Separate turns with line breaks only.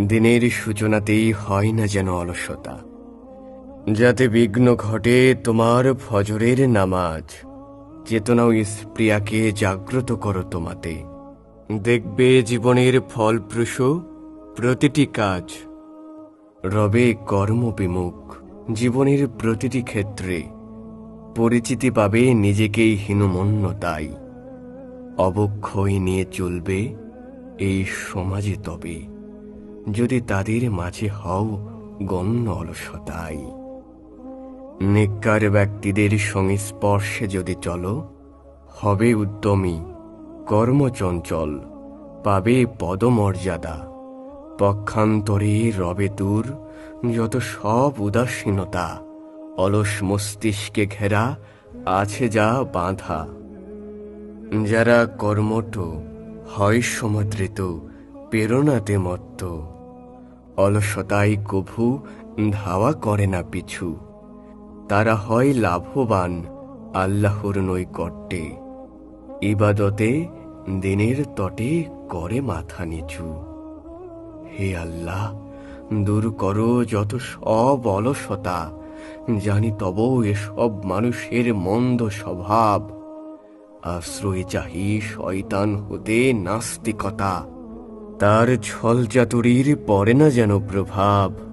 দিনের সূচনাতেই হয় না যেন অলসতা, যাতে বিঘ্ন ঘটে তোমার ফজরের নামাজ। চেতনা ও স্প্রিয়াকে জাগ্রত করো তোমাতে। দেখবে জীবনের ফলপ্রসূ প্রতিটি কাজ। রবে কর্মবিমুখ জীবনের প্রতিটি ক্ষেত্রে। পরিচিতি পাবে নিজেকেই হীনমন্যতায়। অবক্ষয় নিয়ে চলবে এই সমাজে তবে, যদি তাদের মাঝে হও গণ্য অলসতায়। নেককার ব্যক্তিদের সংস্পর্শে যদি চলো, হবে উদ্যমী কর্মচঞ্চল, পাবে পদমর্যাদা। পক্ষান্তরে রবে দূর যত সব উদাসীনতা। অলস মস্তিষ্কে ঘেরা আছে যা বাঁধা। যারা কর্মঠ হয় সমাদৃত, প্রেরণাতে মত্ত। অলসতায় কভু ধাওয়া করে না পিছু। তারা হয় লাভবান আল্লাহর নৈকট্যে। ইবাদতে দিনের তটে করে মাথা নিচু। হে আল্লাহ, দূর করো যত সব অলসতা। জানি তব এসব মানুষের মন্দ স্বভাব। আশ্রয় চাহি শয়তান হতে নাস্তিকতা। তার ছল চাতুরীর পড়ে না যেন প্রভাব।